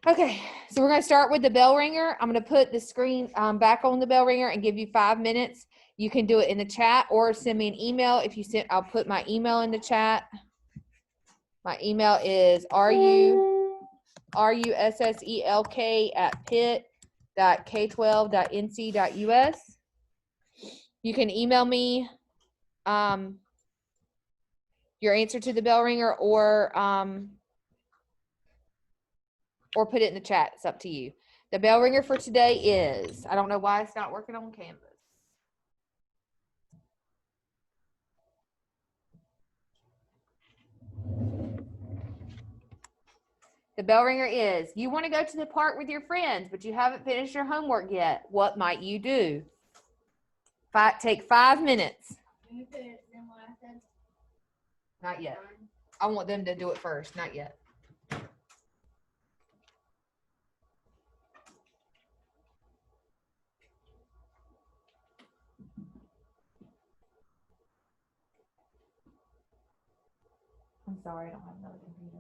Okay, so we're going to start with the bell ringer. I'm going to put the screen back on the bell ringer and give you 5 minutes. You can do it in the chat or send me an email. If you send, I'll put my email in the chat. My email is russelk@pitt.k12.nc.us. You can email me your answer to the bell ringer or put it in the chat. It's up to you. The bell ringer for today is, I don't know why it's not working on Canvas. The bell ringer is, you want to go to the park with your friends, but you haven't finished your homework yet. What might you do? Take 5 minutes. Not yet. I want them to do it first. Not yet. I'm sorry, I don't have another computer.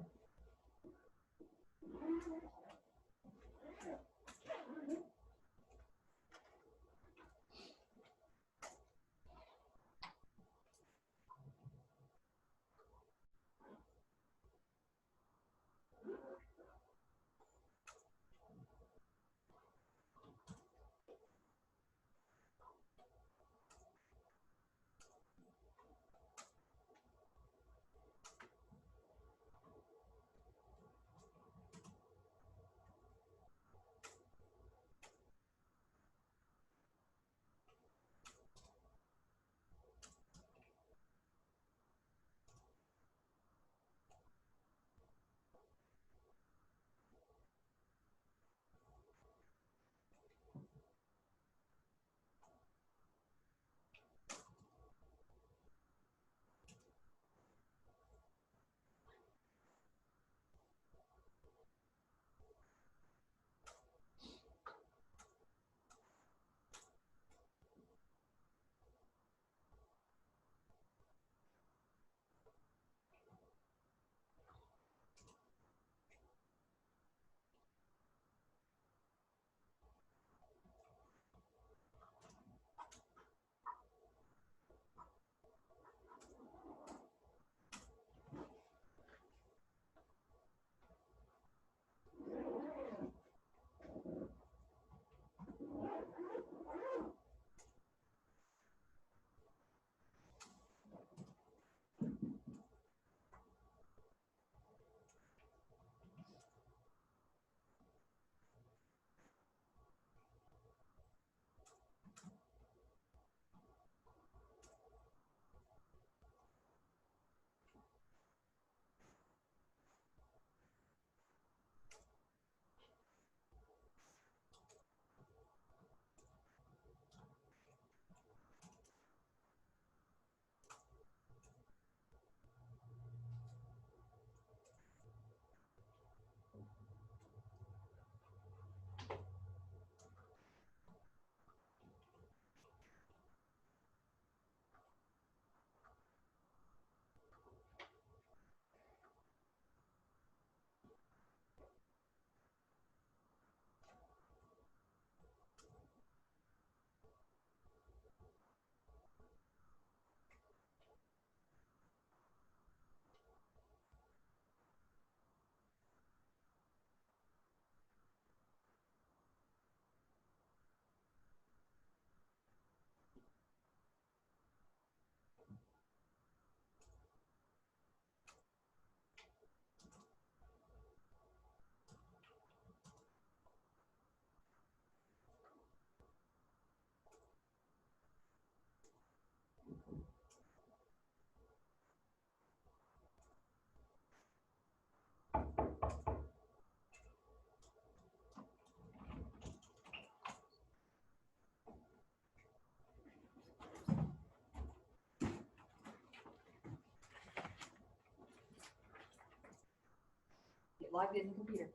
Logged in the computer.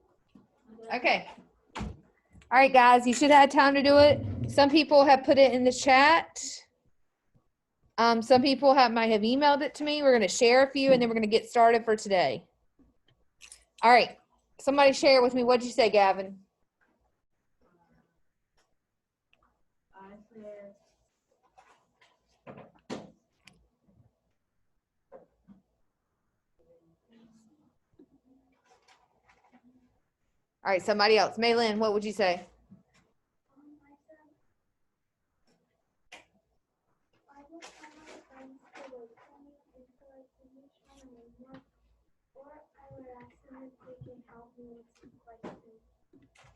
Okay. All right, guys, you should have had time to do it. Some people have put it in the chat. Some people might have emailed it to me. We're going to share a few, and then we're going to get started for today. All right. Somebody share with me. What'd you say, Gavin? I said, All right, somebody else. Maylin, what would you say?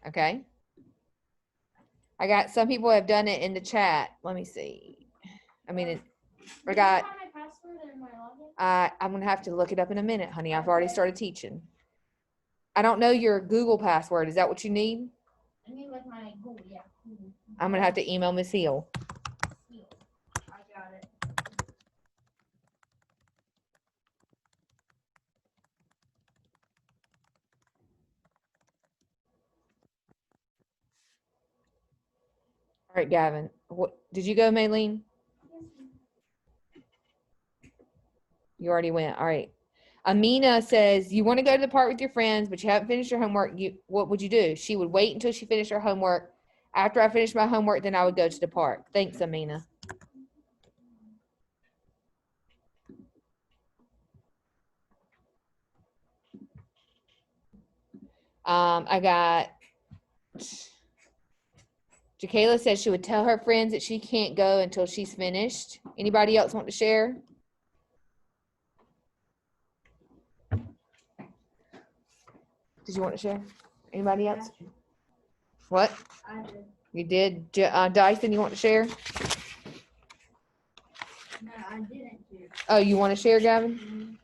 Okay. I got some people have done it in the chat. Let me see. I mean, I got. my password and my login? I'm gonna have to look it up in a minute, honey. I've already started teaching. I don't know your Google password. Is that what you need? I mean, like my Google, yeah. Google. I'm gonna have to email Miss Hill. I got it. All right, Gavin. What did you go, Maylene? You already went. All right. Amina says you want to go to the park with your friends, but you haven't finished your homework. What would you do? She would wait until she finished her homework. After I finished my homework, then I would go to the park. Thanks, Amina. I got Jacayla says she would tell her friends that she can't go until she's finished. Anybody else want to share? Did you want to share? Anybody else? What? I did. You did? Dyson, you want to share? No, I didn't do. Oh, you want to share, Gavin?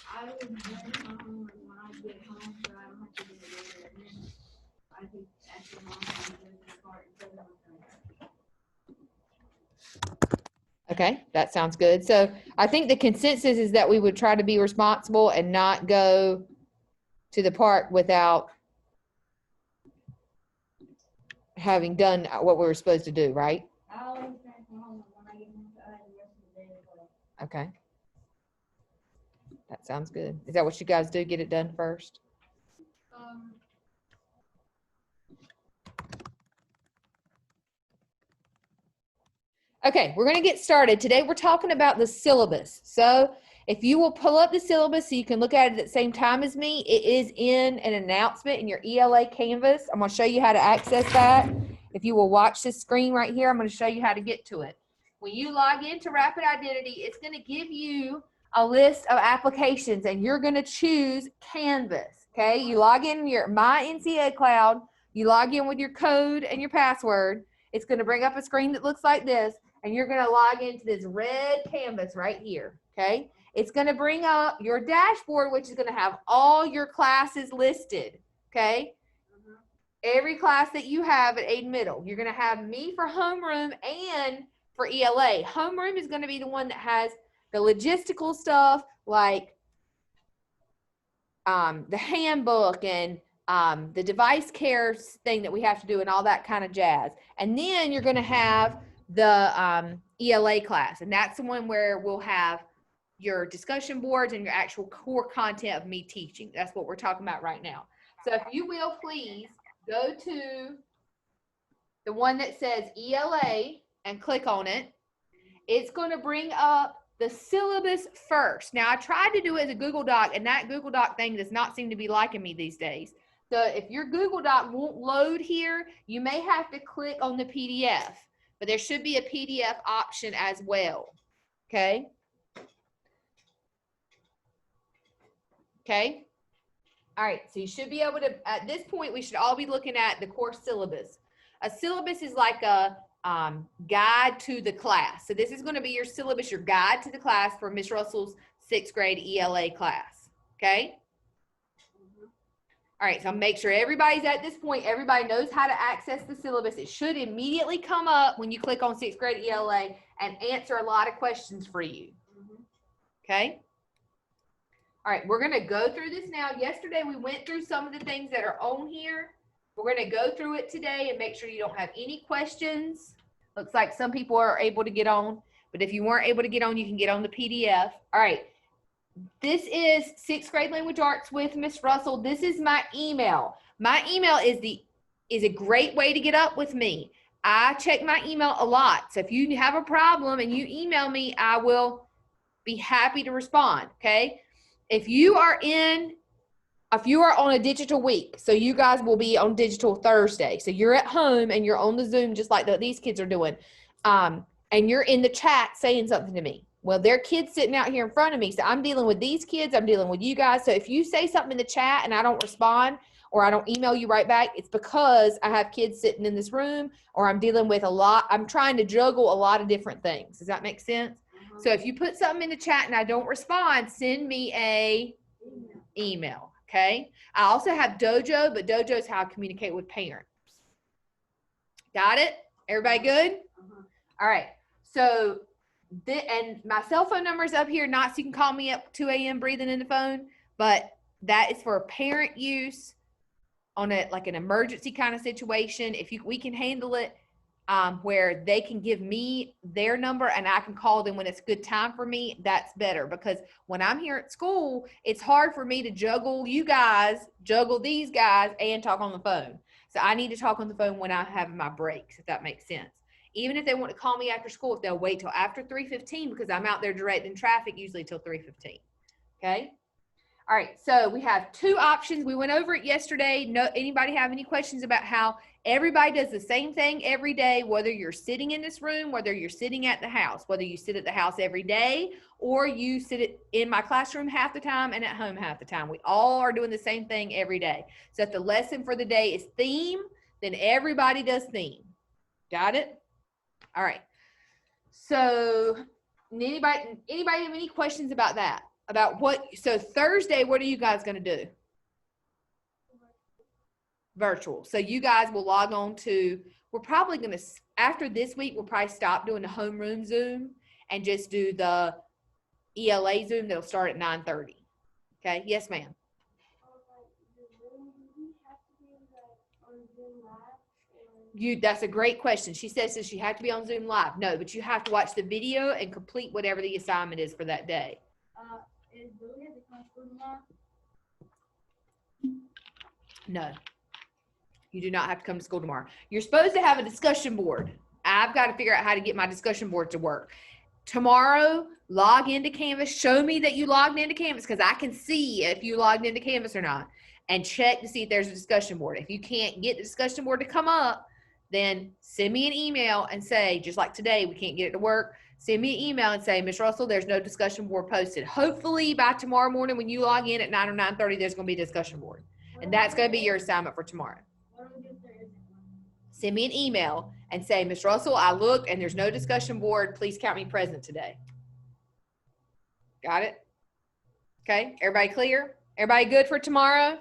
I was doing my homework when I get home, so I don't have to do it later. And then I think after mom, I go to the park and play with my friends. Okay, that sounds good. So I think the consensus is that we would try to be responsible and not go to the park without having done what we were supposed to do, right? I always finish my homework when I get home, so I have the rest of the day to play. Okay. That sounds good. Is that what you guys do? Get it done first? Okay, we're going to get started. Today we're talking about the syllabus. So if you will pull up the syllabus so you can look at it at the same time as me, it is in an announcement in your ELA Canvas. I'm going to show you how to access that. If you will watch this screen right here, I'm going to show you how to get to it. When you log into Rapid Identity, it's going to give you a list of applications and you're going to choose Canvas. Okay, you log in your My NCA Cloud, you log in with your code and your password. It's going to bring up a screen that looks like this. And you're going to log into this red canvas right here, okay? It's going to bring up your dashboard, which is going to have all your classes listed, okay? Every class that you have at Aiden Middle. You're going to have me for homeroom and for ELA. Homeroom is going to be the one that has the logistical stuff like the handbook and the device care thing that we have to do and all that kind of jazz. And then you're going to have the ELA class, and that's the one where we'll have your discussion boards and your actual core content of me teaching. That's what we're talking about right now. So if you will please go to the one that says ELA and click on it. It's going to bring up the syllabus first. Now I tried to do it as a Google Doc, and that Google Doc thing does not seem to be liking me these days. So if your Google Doc won't load here, you may have to click on the PDF. But there should be a PDF option as well, okay? Okay? All right, so you should be able to, at this point, we should all be looking at the course syllabus. A syllabus is like a guide to the class. So this is going to be your syllabus, your guide to the class for Miss Russell's 6th grade ELA class, okay? All right, so make sure everybody's at this point, everybody knows how to access the syllabus. It should immediately come up when you click on 6th grade ELA and answer a lot of questions for you. Okay? All right, we're going to go through this now. Yesterday, we went through some of the things that are on here. We're going to go through it today and make sure you don't have any questions. Looks like some people are able to get on, but if you weren't able to get on, you can get on the PDF. All right, This is 6th grade language arts with Miss Russell. This is my email. My email is a great way to get up with me. I check my email a lot. So if you have a problem and you email me, I will be happy to respond. Okay. If you are on a digital week, so you guys will be on digital Thursday. So you're at home and you're on the Zoom just like these kids are doing. And you're in the chat saying something to me. Well, there are kids sitting out here in front of me. So I'm dealing with these kids. I'm dealing with you guys. So if you say something in the chat and I don't respond or I don't email you right back, it's because I have kids sitting in this room or I'm dealing with I'm trying to juggle a lot of different things. Does that make sense? So if you put something in the chat and I don't respond, send me a email. Okay. I also have Dojo, but Dojo is how I communicate with parents. Got it? Everybody good? All right. So, and my cell phone number is up here, not so you can call me up 2 a.m. breathing in the phone, but that is for parent use on like an emergency kind of situation. If we can handle it where they can give me their number and I can call them when it's a good time for me, that's better, because when I'm here at school, it's hard for me to juggle these guys, and talk on the phone. So I need to talk on the phone when I have my breaks, if that makes sense. Even if they want to call me after school, if they'll wait till after 3:15, because I'm out there directing traffic usually till 3:15. Okay. All right. So we have 2 options. We went over it yesterday. Anybody have any questions about how everybody does the same thing every day, whether you're sitting in this room, whether you're sitting at the house, whether you sit at the house every day, or you sit in my classroom half the time and at home half the time. We all are doing the same thing every day. So if the lesson for the day is theme, then everybody does theme. Got it? All right. So anybody have any questions about that? So Thursday, what are you guys going to do? Virtual. So you guys will log on to, we're probably going to, after this week, we'll probably stop doing the homeroom Zoom and just do the ELA Zoom that'll start at 9:30. Okay. Yes, ma'am. That's a great question. She says, does she have to be on Zoom Live? No, but you have to watch the video and complete whatever the assignment is for that day. Is Billy at the school tomorrow? No, you do not have to come to school tomorrow. You're supposed to have a discussion board. I've got to figure out how to get my discussion board to work. Tomorrow, log into Canvas. Show me that you logged into Canvas, because I can see if you logged into Canvas or not, and check to see if there's a discussion board. If you can't get the discussion board to come up, then send me an email and say, just like today, we can't get it to work. Send me an email and say, Ms. Russell, there's no discussion board posted. Hopefully by tomorrow morning when you log in at 9 or 9:30, there's going to be a discussion board. And that's going to be your assignment for tomorrow. Send me an email and say, Ms. Russell, I looked and there's no discussion board. Please count me present today. Got it? Okay. Everybody clear? Everybody good for tomorrow?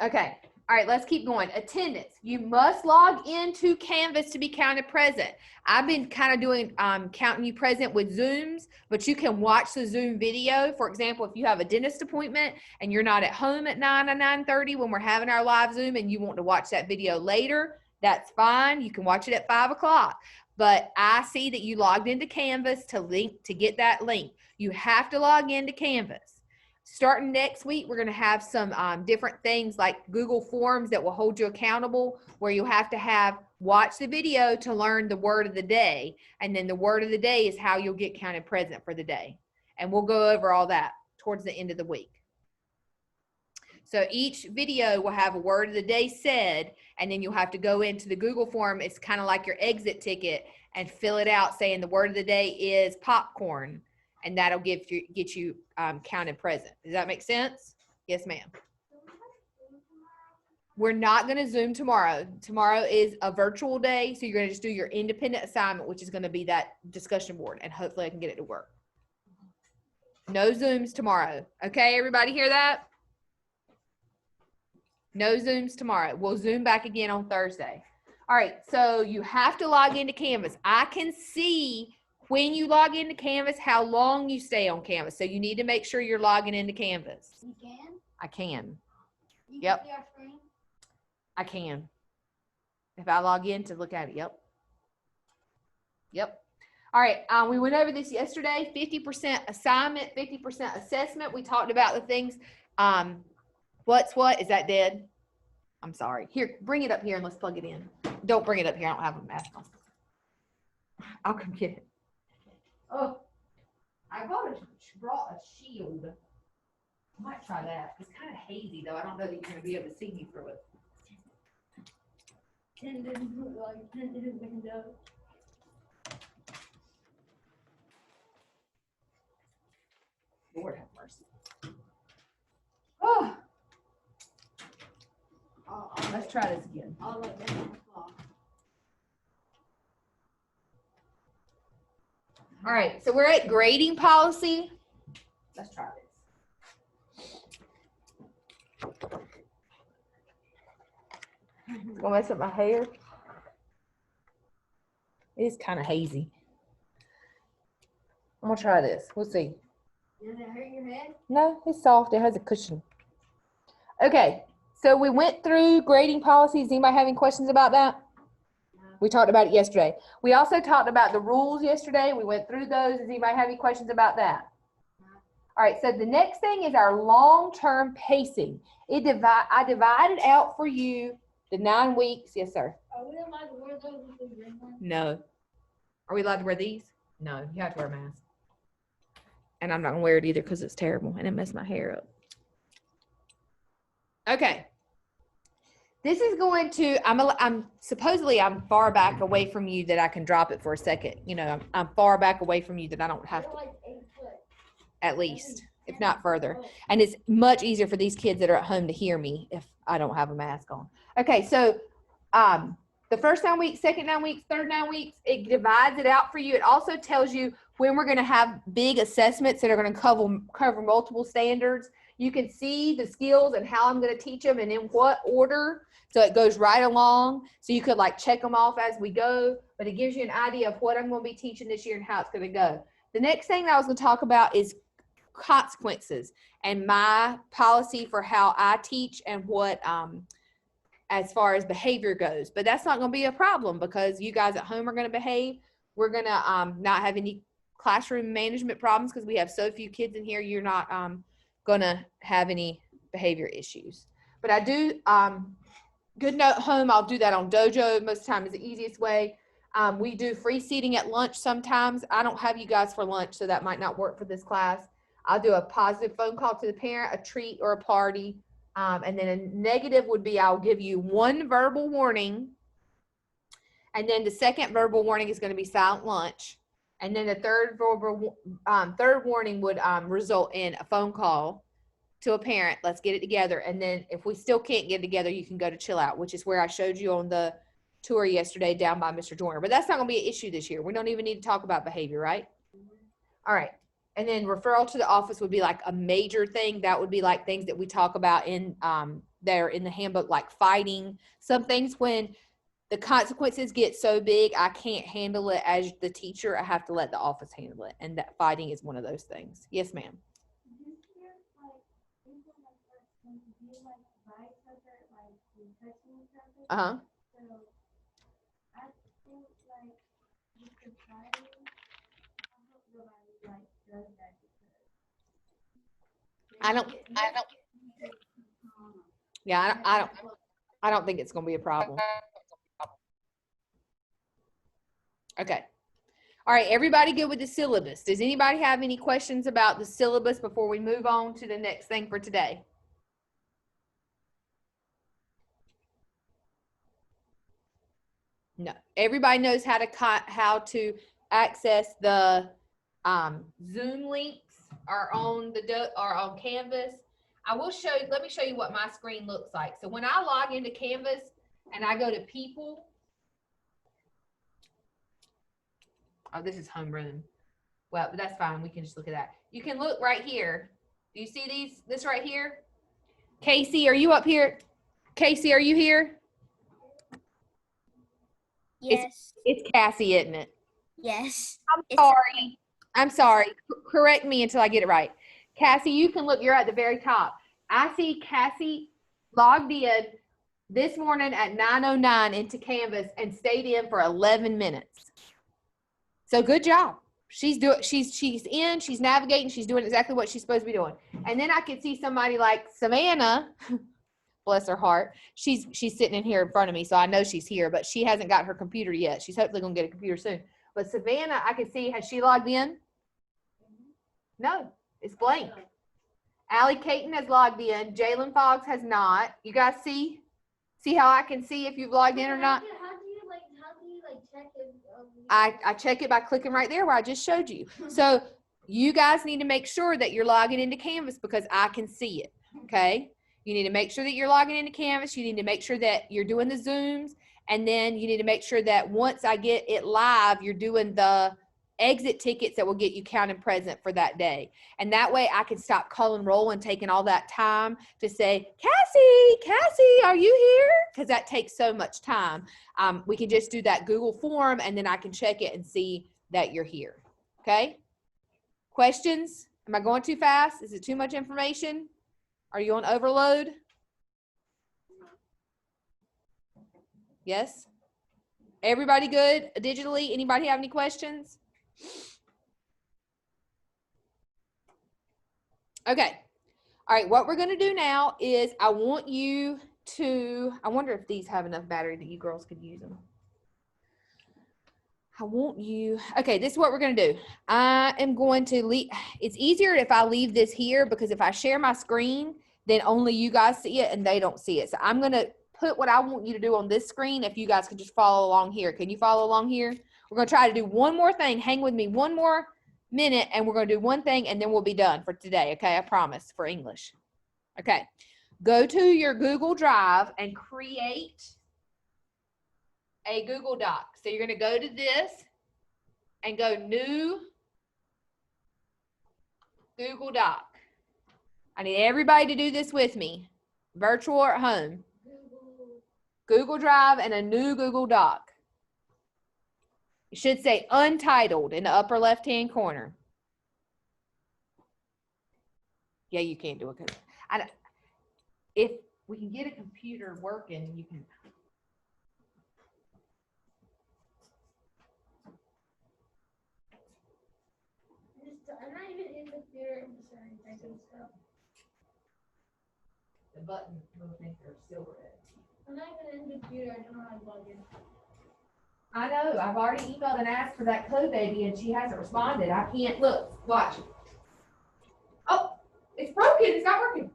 Okay. All right, let's keep going. Attendance. You must log into Canvas to be counted present. I've been kind of doing counting you present with Zooms, but you can watch the Zoom video. For example, if you have a dentist appointment and you're not at home at 9 or 9:30 when we're having our live Zoom and you want to watch that video later, that's fine. You can watch it at 5 o'clock. But I see that you logged into Canvas to get that link. You have to log into Canvas. Starting next week, we're going to have some different things like Google Forms that will hold you accountable, where you have to watch the video to learn the word of the day. And then the word of the day is how you'll get counted present for the day. And we'll go over all that towards the end of the week. So each video will have a word of the day said, and then you'll have to go into the Google form. It's kind of like your exit ticket, and fill it out saying the word of the day is popcorn. And that'll get you counted present. Does that make sense? Yes, ma'am. We're not going to Zoom tomorrow. Tomorrow is a virtual day, so you're going to just do your independent assignment, which is going to be that discussion board, and hopefully I can get it to work. No Zooms tomorrow. Okay, everybody hear that? No Zooms tomorrow. We'll Zoom back again on Thursday. All right, so you have to log into Canvas. I can see when you log into Canvas how long you stay on Canvas. So you need to make sure you're logging into Canvas. You can? I can. You Yep. can see our screen? I can. If I log in to look at it, yep. Yep. All right, we went over this yesterday, 50% assignment, 50% assessment. We talked about the things, what's what, is that dead? I'm sorry. Here, bring it up here and let's plug it in. Don't bring it up here, I don't have a mask on. I'll come get it. Oh, I brought a shield. I might try that. It's kind of hazy though. I don't know that you're gonna be able to see me through it. Lord have mercy. Oh, let's try this again. I'll let that on the clock. All right, so we're at grading policy. Let's try this. It's gonna mess up my hair. It's kind of hazy. I'm gonna try this. We'll see. Does it hurt your head? No, it's soft. It has a cushion. Okay, so we went through grading policies. Anybody have any questions about that? No. We talked about it yesterday. We also talked about the rules yesterday. We went through those. Does anybody have any questions about that? No. All right, so the next thing is our long-term pacing. I divided out for you the 9 weeks. Yes, sir. Are we allowed to wear those if we bring one? No. Are we allowed to wear these? No, you have to wear a mask. And I'm not gonna wear it either because it's terrible and it messed my hair up. Okay. This is going to, I'm supposedly I'm far back away from you that I can drop it for a second. You know, I'm far back away from you that I don't have to, Like 8 foot. at least, if not further. And it's much easier for these kids that are at home to hear me if I don't have a mask on. Okay, so the first 9 weeks, second 9 weeks, third 9 weeks, it divides it out for you. It also tells you when we're going to have big assessments that are going to cover multiple standards. You can see the skills and how I'm going to teach them and in what order. So it goes right along. So you could like check them off as we go, but it gives you an idea of what I'm going to be teaching this year and how it's going to go. The next thing that I was going to talk about is consequences and my policy for how I teach and what, as far as behavior goes. But that's not going to be a problem because you guys at home are going to behave. We're going to not have any classroom management problems because we have so few kids in here. You're not going to have any behavior issues. But I do, Good Note Home, I'll do that on Dojo. Most of the time is the easiest way. We do free seating at lunch sometimes. I don't have you guys for lunch, so that might not work for this class. I'll do a positive phone call to the parent, a treat, or a party. And then a negative would be I'll give you one verbal warning. And then the second verbal warning is going to be silent lunch. And then the third warning would result in a phone call to a parent. Let's get it together. And then if we still can't get it together, you can go to chill out, which is where I showed you on the tour yesterday down by Mr. Joyner. But that's not going to be an issue this year. We don't even need to talk about behavior, right? All right. And then referral to the office would be like a major thing. That would be like things that we talk about in there in the handbook, like fighting. Some things when the consequences get so big, I can't handle it as the teacher. I have to let the office handle it. And that fighting is one of those things. Yes, ma'am. Uh-huh. I don't think it's going to be a problem. Okay. All right, everybody good with the syllabus? Does anybody have any questions about the syllabus before we move on to the next thing for today? No. Everybody knows how to access the Zoom links are on Canvas. I will show you, let me show you what my screen looks like. So when I log into Canvas and I go to people, oh, this is homeroom. Well, but that's fine. We can just look at that. You can look right here. Do you see this right here? Casey, are you up here? Casey, are you here? Yes. It's Cassie, isn't it? Yes. I'm sorry. Correct me until I get it right. Cassie, you can look. You're at the very top. I see Cassie logged in this morning at 9:09 into Canvas and stayed in for 11 minutes. So good job. She's navigating, she's doing exactly what she's supposed to be doing. And then I could see somebody like Savannah, bless her heart. She's sitting in here in front of me, so I know she's here, but she hasn't got her computer yet. She's hopefully gonna get a computer soon. But Savannah, I can see, has she logged in? No, it's blank. Allie Caton has logged in. Jalen Foggs has not. You guys see? See how I can see if you've logged in or not? How do you check if? I check it by clicking right there where I just showed you. So you guys need to make sure that you're logging into Canvas because I can see it, okay? You need to make sure that you're logging into Canvas. You need to make sure that you're doing the Zooms. And then you need to make sure that once I get it live, you're doing the exit tickets that will get you counted present for that day. And that way I can stop calling roll and taking all that time to say, Cassie, are you here? Because that takes so much time. We can just do that Google form and then I can check it and see that you're here. Okay? Questions? Am I going too fast? Is it too much information? Are you on overload? Yes? Everybody good digitally? Anybody have any questions? Okay. All right. What we're going to do now is I want you to, I wonder if these have enough battery that you girls could use them. I want you, okay, this is what we're going to do. I am going to leave, it's easier if I leave this here because if I share my screen, then only you guys see it and they don't see it. So I'm going to put what I want you to do on this screen if you guys could just follow along here. Can you follow along here? We're going to try to do one more thing. Hang with me one more minute and we're going to do one thing and then we'll be done for today. Okay, I promise, for English. Okay, go to your Google Drive and create a Google Doc. So you're going to go to this and go new Google Doc. I need everybody to do this with me, virtual or at home. Google Drive and a new Google Doc. It should say untitled in the upper left-hand corner. Yeah, you can't do it. If we can get a computer working, you can. I'm not even in the computer. I'm just typing stuff. The button will think they're still red. I'm not even in the computer. I don't know how to log in. I know. I've already emailed and asked for that code baby, and she hasn't responded. I can't look. Watch. Oh, it's broken. It's not working.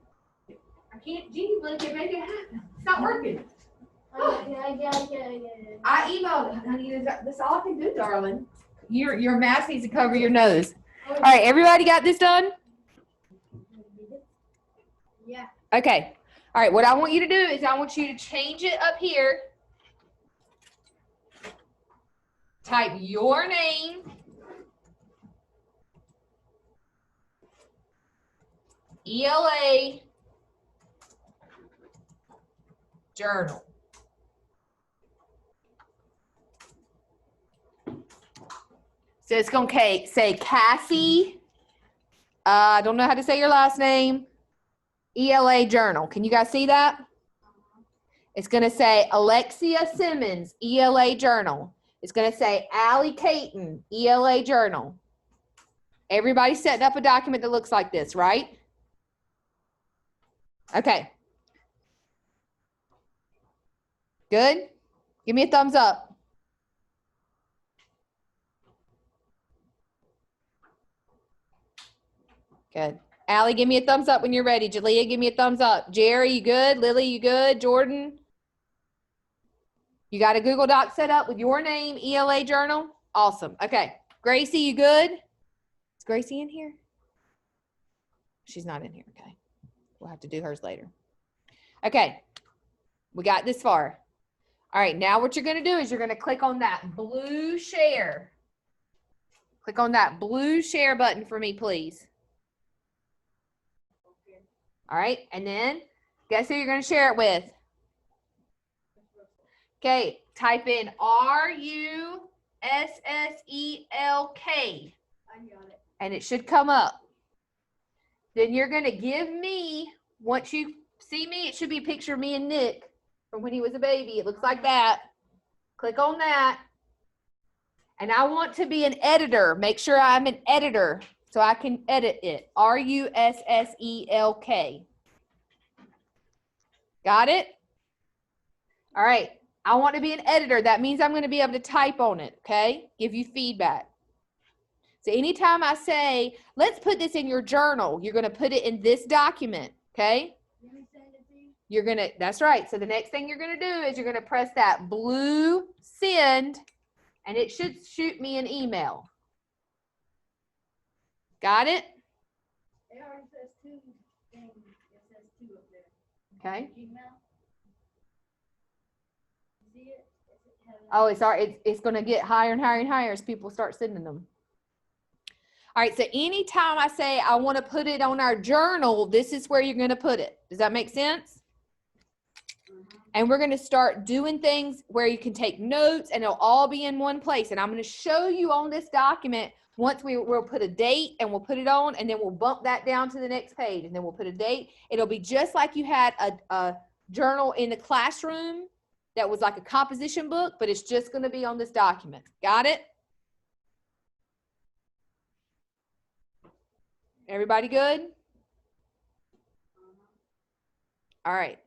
I can't. Geez, look, it make it happen. It's not working. I get it. I emailed. Honey, that's all I can do, darling. Your mask needs to cover your nose. All right, everybody got this done? Yeah. Okay. All right, what I want you to do is I want you to change it up here. Type your name. ELA journal. So it's going to say Cassie. I don't know how to say your last name. ELA journal. Can you guys see that? It's going to say Alexia Simmons, ELA journal. It's going to say Allie Caton, ELA journal. Everybody's setting up a document that looks like this, right? Okay. Good? Give me a thumbs up. Good. Allie, give me a thumbs up when you're ready. Jalea, give me a thumbs up. Jerry, you good? Lily, you good? Jordan? You got a Google Doc set up with your name, ELA journal? Awesome. Okay. Gracie, you good? Is Gracie in here? She's not in here. Okay. We'll have to do hers later. Okay. We got this far. All right. Now what you're going to do is you're going to click on that blue share. Click on that blue share button for me, please. All right. And then guess who you're going to share it with? Okay. Type in RUSSELK. I got it. And it should come up. Then you're going to give me, once you see me, it should be a picture of me and Nick from when he was a baby. It looks like that. Click on that. And I want to be an editor. Make sure I'm an editor so I can edit it. RUSSELK. Got it? All right. I want to be an editor. That means I'm going to be able to type on it, okay? Give you feedback. So anytime I say, let's put this in your journal, you're going to put it in this document, okay? You're going to, that's right. So the next thing you're going to do is you're going to press that blue send, and it should shoot me an email. Got it? It already says 2 things. It says 2 up there. Okay. Email. See it? Oh, it's going to get higher and higher and higher as people start sending them. All right, so anytime I say I want to put it on our journal, this is where you're going to put it. Does that make sense? And we're going to start doing things where you can take notes and it'll all be in one place. And I'm going to show you on this document once we'll put a date and we'll put it on, and then we'll bump that down to the next page, and then we'll put a date. It'll be just like you had a journal in the classroom that was like a composition book, but it's just going to be on this document. Got it? Everybody good? All right.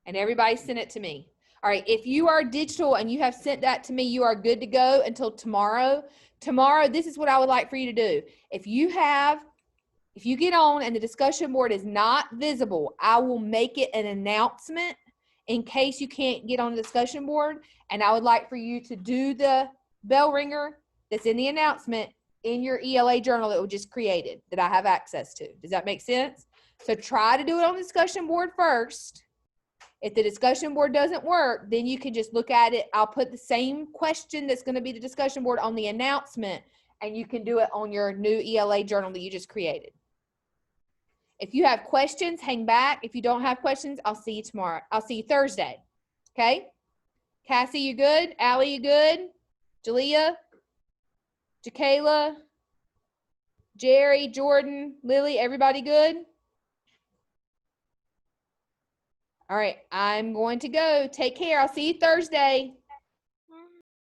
And everybody sent it to me. All right. If you are digital and you have sent that to me, you are good to go until tomorrow. Tomorrow, this is what I would like for you to do. If you get on and the discussion board is not visible, I will make it an announcement in case you can't get on the discussion board. And I would like for you to do the bell ringer that's in the announcement in your ELA journal that was just created that I have access to. Does that make sense? So try to do it on the discussion board first. If the discussion board doesn't work, then you can just look at it. I'll put the same question that's going to be the discussion board on the announcement, and you can do it on your new ELA journal that you just created. If you have questions, hang back. If you don't have questions, I'll see you tomorrow. I'll see you Thursday. Okay? Cassie, you good? Allie, you good? Jalea? Jakayla? Jerry, Jordan, Lily, everybody good? All right, I'm going to go. Take care. I'll see you Thursday.